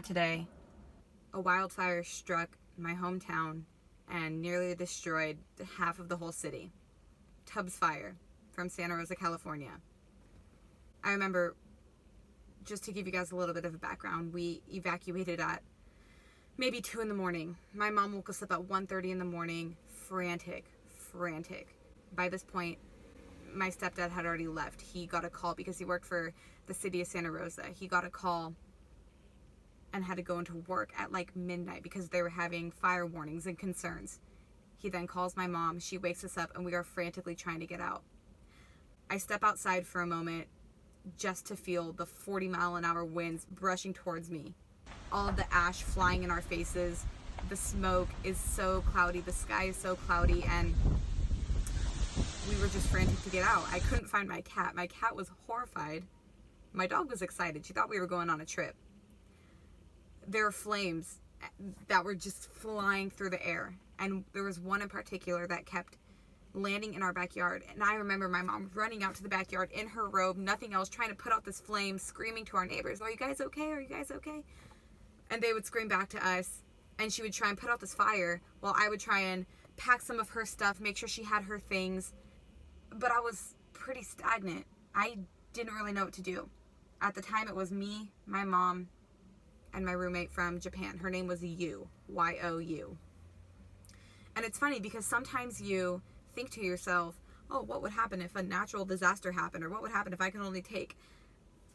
today. A wildfire struck my hometown and nearly destroyed half of the whole city. Tubbs Fire from Santa Rosa, California. I remember, just to give you guys a little bit of a background, we evacuated at maybe 2 in the morning. My mom woke us up at 1:30 in the morning, frantic. By this point, my stepdad had already left. He got a call because he worked for the city of Santa Rosa. He got a call and had to go into work at like midnight because they were having fire warnings and concerns. He then calls my mom. She wakes us up and we are frantically trying to get out. I step outside for a moment just to feel the 40-mile-an-hour winds brushing towards me. All of the ash flying in our faces. The smoke is so cloudy. The sky is so cloudy, and we were just frantic to get out. I couldn't find my cat. My cat was horrified. My dog was excited. She thought we were going on a trip. There were flames that were just flying through the air. And there was one in particular that kept landing in our backyard. And I remember my mom running out to the backyard in her robe, nothing else, trying to put out this flame, screaming to our neighbors, "Are you guys okay? Are you guys okay?" And they would scream back to us. And she would try and put out this fire while I would try and pack some of her stuff, make sure she had her things. But I was pretty stagnant. I didn't really know what to do. At the time, it was me, my mom, and my roommate from Japan. Her name was Yu, Y-O-U. And it's funny because sometimes you think to yourself, oh, what would happen if a natural disaster happened? Or what would happen if I can only take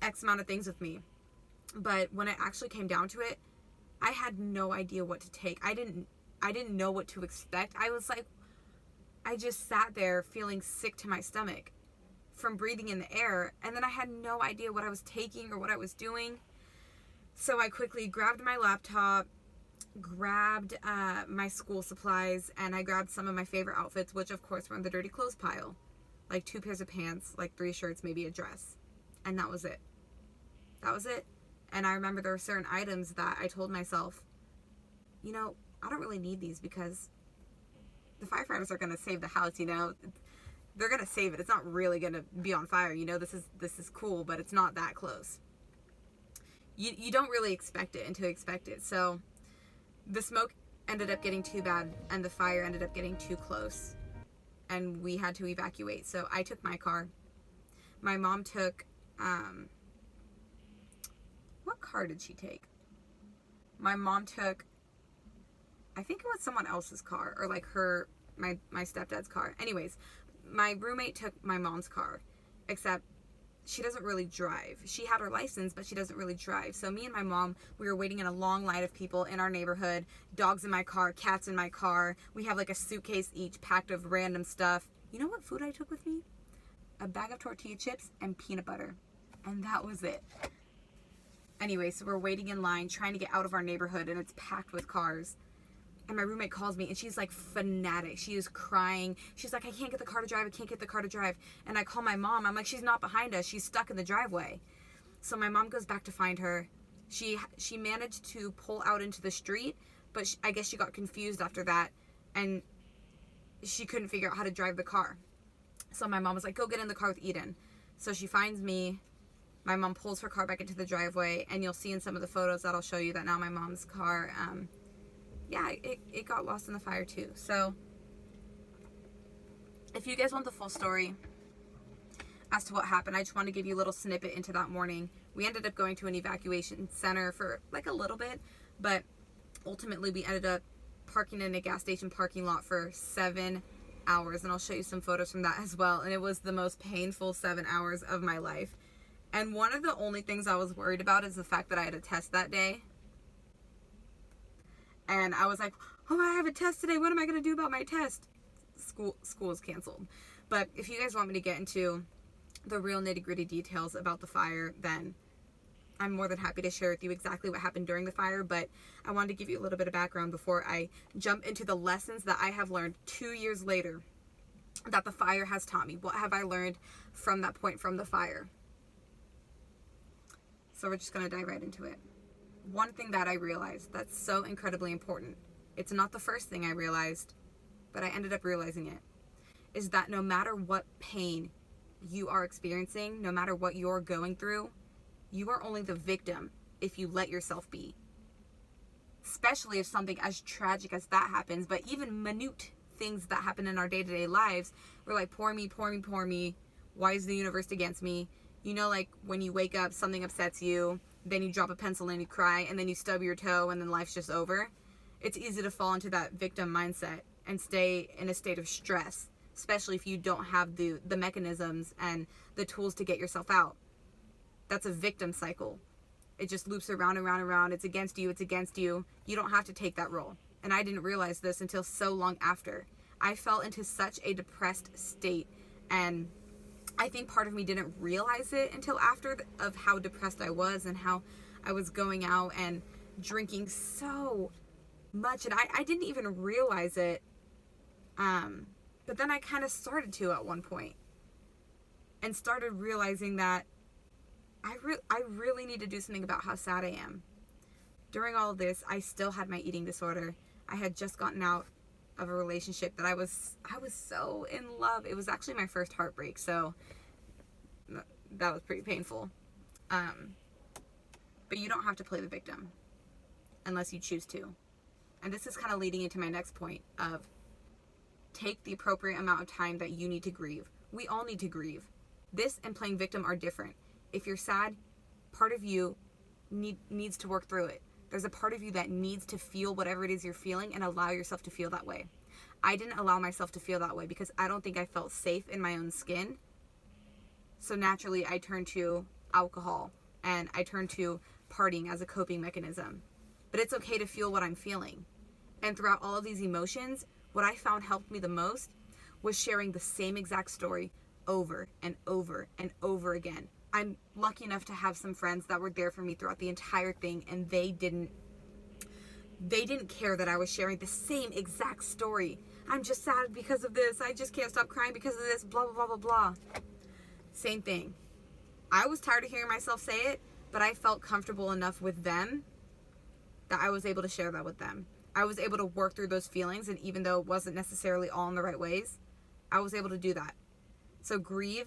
X amount of things with me? But when it actually came down to it, I had no idea what to take. I didn't know what to expect. I just sat there feeling sick to my stomach from breathing in the air. And then I had no idea what I was taking or what I was doing. So I quickly grabbed my laptop, grabbed my school supplies, and I grabbed some of my favorite outfits, which of course were in the dirty clothes pile. Like 2 pairs of pants, like 3 shirts, maybe a dress. And that was it. And I remember there were certain items that I told myself, I don't really need these because the firefighters are going to save the house, They're going to save it. It's not really going to be on fire. This is cool, but it's not that close. You don't really expect it until you expect it. So the smoke ended up getting too bad and the fire ended up getting too close and we had to evacuate. So I took my car. My mom took, what car did she take? My mom took, I think it was someone else's car or like my stepdad's car. Anyways, my roommate took my mom's car, except she doesn't really drive. She had her license, but she doesn't really drive. So me and my mom, we were waiting in a long line of people in our neighborhood, dogs in my car, cats in my car. We have like a suitcase each packed of random stuff. You know what food I took with me? A bag of tortilla chips and peanut butter. And that was it. Anyway, so we're waiting in line, trying to get out of our neighborhood, and it's packed with cars. And my roommate calls me, and she's like fanatic. She is crying. She's like, I can't get the car to drive. And I call my mom. I'm like, she's not behind us. She's stuck in the driveway. So my mom goes back to find her. She managed to pull out into the street, but I guess she got confused after that, and she couldn't figure out how to drive the car. So my mom was like, go get in the car with Eden. So she finds me. My mom pulls her car back into the driveway, and you'll see in some of the photos that I'll show you that now my mom's car, it got lost in the fire too. So if you guys want the full story as to what happened, I just want to give you a little snippet into that morning. We ended up going to an evacuation center for like a little bit, but ultimately we ended up parking in a gas station parking lot for 7 hours, and I'll show you some photos from that as well. And it was the most painful 7 hours of my life. And one of the only things I was worried about is the fact that I had a test that day. And I was like, oh, I have a test today. What am I going to do about my test? School is canceled. But if you guys want me to get into the real nitty-gritty details about the fire, then I'm more than happy to share with you exactly what happened during the fire. But I wanted to give you a little bit of background before I jump into the lessons that I have learned 2 years later that the fire has taught me. What have I learned from that point from the fire? So we're just going to dive right into it. One thing that I realized that's so incredibly important, it's not the first thing I realized, but I ended up realizing it, is that no matter what pain you are experiencing, no matter what you're going through, you are only the victim if you let yourself be. especially if something as tragic as that happens. But even minute things that happen in our day-to-day lives, we're like, poor me, poor me, poor me. Why is the universe against me? You know, like when you wake up, something upsets you, then you drop a pencil and you cry, and then you stub your toe, and then life's just over. It's easy to fall into that victim mindset and stay in a state of stress, especially if you don't have the mechanisms and the tools to get yourself out. That's a victim cycle. It just loops around and round and round. It's against you. It's against you. You don't have to take that role. And I didn't realize this until so long after. I fell into such a depressed state, and I think part of me didn't realize it until after of how depressed I was and how I was going out and drinking so much, and I didn't even realize it. But then I kind of started to at one point, and started realizing that I really need to do something about how sad I am. During all of this, I still had my eating disorder. I had just gotten out of a relationship that I was so in love. It was actually my first heartbreak, so that was pretty painful. But you don't have to play the victim unless you choose to. And this is kind of leading into my next point of take the appropriate amount of time that you need to grieve. We all need to grieve. This and playing victim are different. If you're sad, part of you needs to work through it. There's a part of you that needs to feel whatever it is you're feeling and allow yourself to feel that way. I didn't allow myself to feel that way because I don't think I felt safe in my own skin. So naturally, I turned to alcohol and I turned to partying as a coping mechanism. But it's okay to feel what I'm feeling. And throughout all of these emotions, what I found helped me the most was sharing the same exact story over and over and over again. I'm lucky enough to have some friends that were there for me throughout the entire thing, and they didn't care that I was sharing the same exact story. I'm just sad because of this. I just can't stop crying because of this, blah, blah, blah, blah, blah. Same thing. I was tired of hearing myself say it, but I felt comfortable enough with them that I was able to share that with them. I was able to work through those feelings, and even though it wasn't necessarily all in the right ways, I was able to do that. So grieve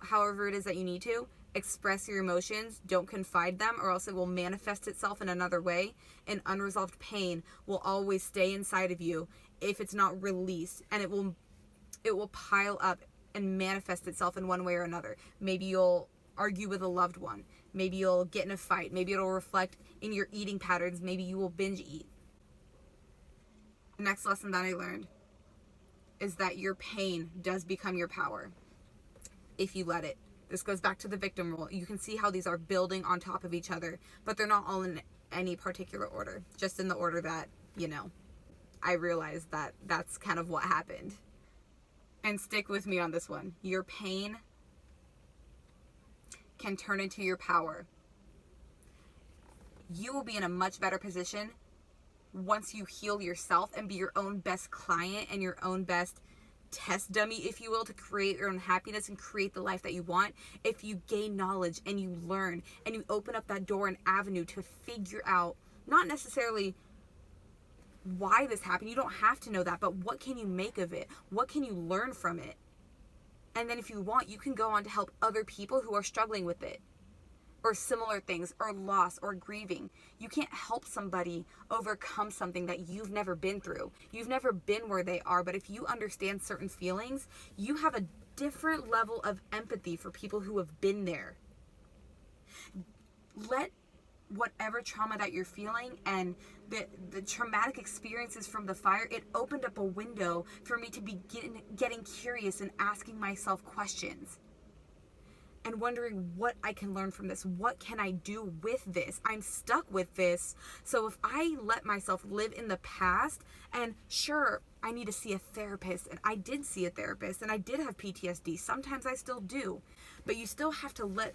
however it is that you need to. Express your emotions. Don't confide them, or else it will manifest itself in another way. And unresolved pain will always stay inside of you if it's not released, and it will pile up and manifest itself in one way or another. Maybe you'll argue with a loved one. Maybe you'll get in a fight. Maybe it'll reflect in your eating patterns. Maybe you will binge eat. The next lesson that I learned is that your pain does become your power if you let it. This goes back to the victim role. You can see how these are building on top of each other, but they're not all in any particular order, just in the order that, I realized that that's kind of what happened. And stick with me on this one. Your pain can turn into your power. You will be in a much better position once you heal yourself and be your own best client and your own best test dummy, if you will, to create your own happiness and create the life that you want. If you gain knowledge and you learn and you open up that door and avenue to figure out, not necessarily why this happened, you don't have to know that, but what can you make of it? What can you learn from it? And then if you want, you can go on to help other people who are struggling with it, or similar things, or loss, or grieving. You can't help somebody overcome something that you've never been through. You've never been where they are, but if you understand certain feelings, you have a different level of empathy for people who have been there. Let whatever trauma that you're feeling and the traumatic experiences from the fire, it opened up a window for me to begin getting curious and asking myself questions. And wondering what I can learn from this. What can I do with this? I'm stuck with this. So if I let myself live in the past, and sure, I need to see a therapist, and I did see a therapist, and I did have PTSD. Sometimes I still do. But you still have to let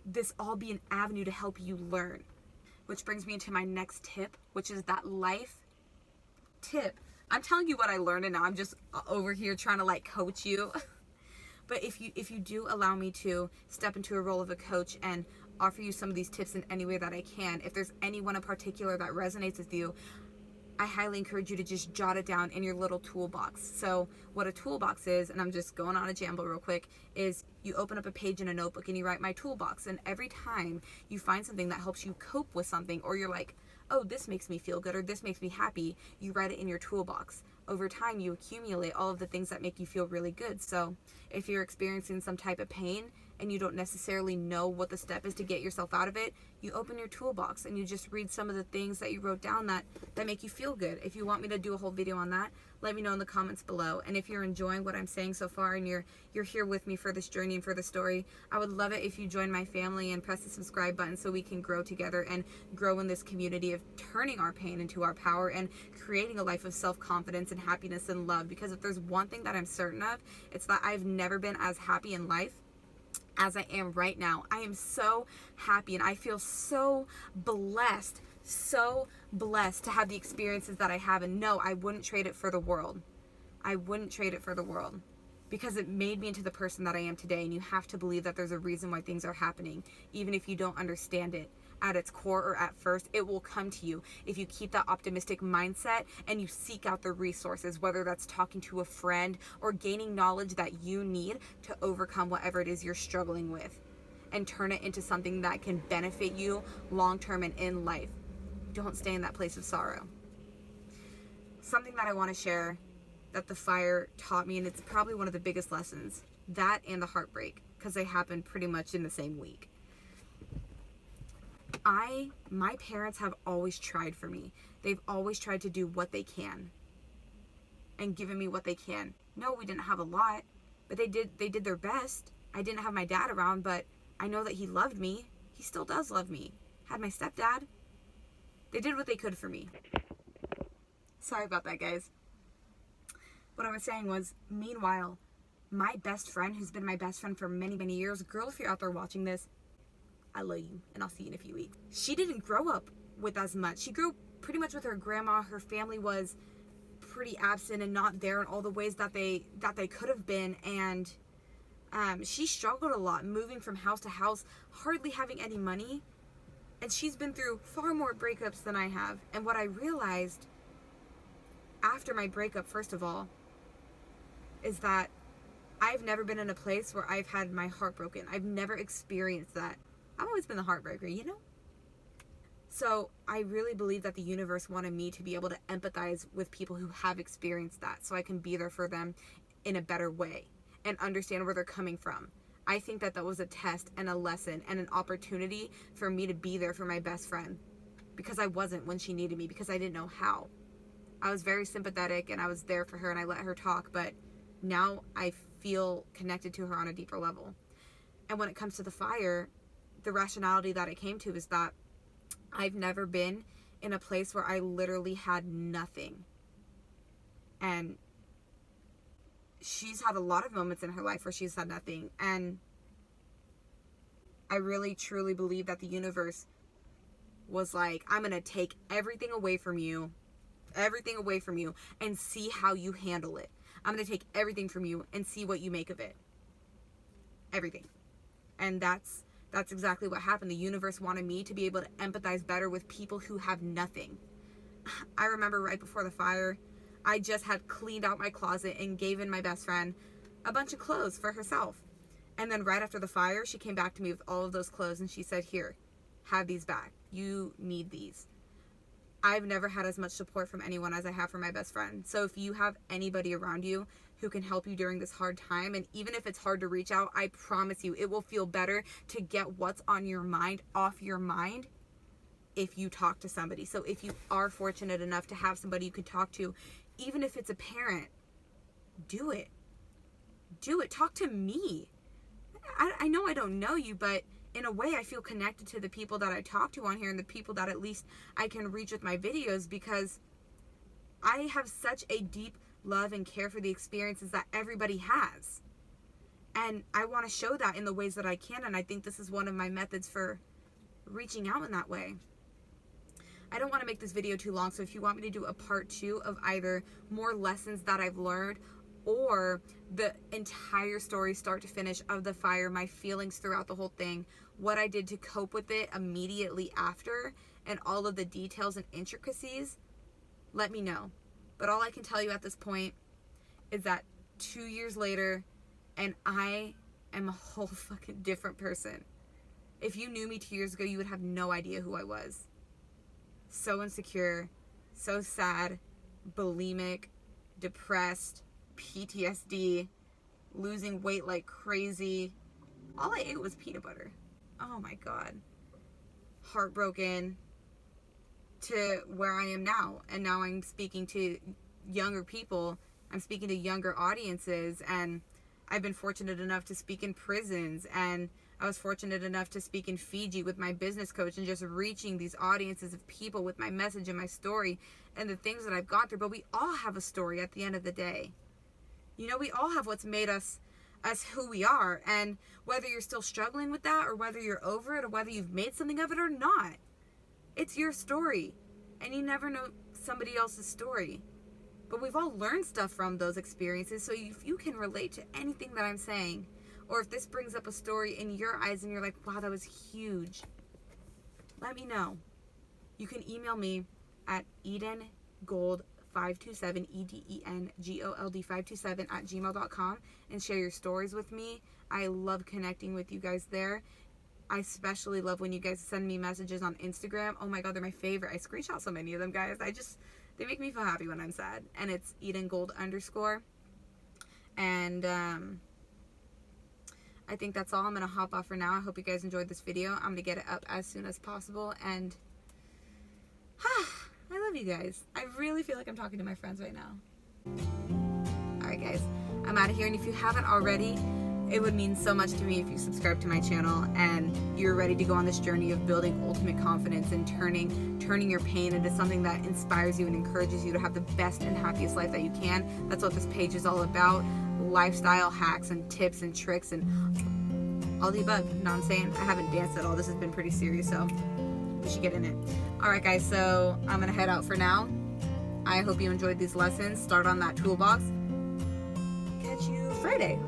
this all be an avenue to help you learn. Which brings me into my next tip, which is that life tip. I'm telling you what I learned, and now I'm just over here trying to coach you. But if you do allow me to step into a role of a coach and offer you some of these tips in any way that I can, if there's anyone in particular that resonates with you, I highly encourage you to just jot it down in your little toolbox. So what a toolbox is, and I'm just going on a jamble real quick, is you open up a page in a notebook and you write my toolbox. And every time you find something that helps you cope with something, or you're like, oh, this makes me feel good or this makes me happy. You write it in your toolbox. Over time, you accumulate all of the things that make you feel really good. So if you're experiencing some type of pain and you don't necessarily know what the step is to get yourself out of it, you open your toolbox and you just read some of the things that you wrote down that make you feel good. If you want me to do a whole video on that, let me know in the comments below. And if you're enjoying what I'm saying so far and you're here with me for this journey and for the story, I would love it if you join my family and press the subscribe button so we can grow together and grow in this community of turning our pain into our power and creating a life of self-confidence and happiness and love. Because if there's one thing that I'm certain of, it's that I've never been as happy in life as I am right now. I am so happy and I feel so blessed to have the experiences that I have. And no, I wouldn't trade it for the world. I wouldn't trade it for the world, because it made me into the person that I am today. And you have to believe that there's a reason why things are happening, even if you don't understand it at its core or at first. It will come to you if you keep that optimistic mindset and you seek out the resources, whether that's talking to a friend or gaining knowledge that you need to overcome whatever it is you're struggling with, and turn it into something that can benefit you long term and in life. Don't stay in that place of sorrow. Something that I want to share that the fire taught me, and it's probably one of the biggest lessons, that and the heartbreak, because they happened pretty much in the same week. My parents have always tried for me. They've always tried to do what they can and given me what they can. No, we didn't have a lot, but they did their best. I didn't have my dad around, but I know that he loved me. He still does love me. Had my stepdad. They did what they could for me. Sorry about that, guys. What I was saying was, meanwhile, my best friend, who's been my best friend for many, many years, girl, if you're out there watching this, I love you, and I'll see you in a few weeks. She didn't grow up with as much. She grew pretty much with her grandma. Her family was pretty absent and not there in all the ways that they could have been. And she struggled a lot, moving from house to house, hardly having any money. And she's been through far more breakups than I have. And what I realized after my breakup, first of all, is that I've never been in a place where I've had my heart broken. I've never experienced that. I've always been the heartbreaker, you know? So I really believe that the universe wanted me to be able to empathize with people who have experienced that, so I can be there for them in a better way and understand where they're coming from. I think that was a test and a lesson and an opportunity for me to be there for my best friend, because I wasn't when she needed me, because I didn't know how. I was very sympathetic and I was there for her and I let her talk, but now I feel connected to her on a deeper level. And when it comes to the fire, the rationality that I came to is that I've never been in a place where I literally had nothing. And she's had a lot of moments in her life where she's had nothing. And I really, truly believe that the universe was like, I'm going to take everything away from you, and see how you handle it. I'm going to take everything from you and see what you make of it. Everything. And that's exactly what happened. The universe wanted me to be able to empathize better with people who have nothing. I remember right before the fire, I just had cleaned out my closet and given my best friend a bunch of clothes for herself. And then right after the fire, she came back to me with all of those clothes and she said, here, have these back. You need these. I've never had as much support from anyone as I have from my best friend. So if you have anybody around you who can help you during this hard time, and even if it's hard to reach out, I promise you it will feel better to get what's on your mind off your mind if you talk to somebody. So if you are fortunate enough to have somebody you could talk to, even if it's a parent, do it. Talk to me. I know I don't know you, but in a way I feel connected to the people that I talk to on here and the people that at least I can reach with my videos, because I have such a deep love and care for the experiences that everybody has. And I want to show that in the ways that I can, and I think this is one of my methods for reaching out in that way. I don't want to make this video too long, so if you want me to do a part 2 of either more lessons that I've learned or the entire story start to finish of the fire, my feelings throughout the whole thing, what I did to cope with it immediately after, and all of the details and intricacies, let me know. But all I can tell you at this point is that 2 years later, and I am a whole fucking different person. If you knew me 2 years ago, you would have no idea who I was. so insecure, so sad, bulimic, depressed, PTSD, losing weight like crazy. All I ate was peanut butter. Oh my God. Heartbroken, to where I am now. And now I'm speaking to younger people. I'm speaking to younger audiences, and I've been fortunate enough to speak in prisons, and I was fortunate enough to speak in Fiji with my business coach, and just reaching these audiences of people with my message and my story and the things that I've gone through. But we all have a story at the end of the day. You know, we all have what's made us who we are. And whether you're still struggling with that, or whether you're over it, or whether you've made something of it or not, it's your story. And you never know somebody else's story. But we've all learned stuff from those experiences. So if you can relate to anything that I'm saying, or if this brings up a story in your eyes and you're like, wow, that was huge, let me know. You can email me at edengold527, EDENGOLD527 @gmail.com, and share your stories with me. I love connecting with you guys there. I especially love when you guys send me messages on Instagram. Oh my God, they're my favorite. I screenshot so many of them, guys. They make me feel happy when I'm sad. And it's EdenGold_. And I think that's all. I'm going to hop off for now. I hope you guys enjoyed this video. I'm going to get it up as soon as possible. And I love you guys. I really feel like I'm talking to my friends right now. Alright guys, I'm out of here. And if you haven't already, it would mean so much to me if you subscribe to my channel and you're ready to go on this journey of building ultimate confidence and turning your pain into something that inspires you and encourages you to have the best and happiest life that you can. That's what this page is all about. Lifestyle hacks and tips and tricks and all the above. You know what I'm saying? I haven't danced at all. This has been pretty serious, so we should get in it. Alright guys, so I'm going to head out for now. I hope you enjoyed these lessons. Start on that toolbox. Catch you Friday.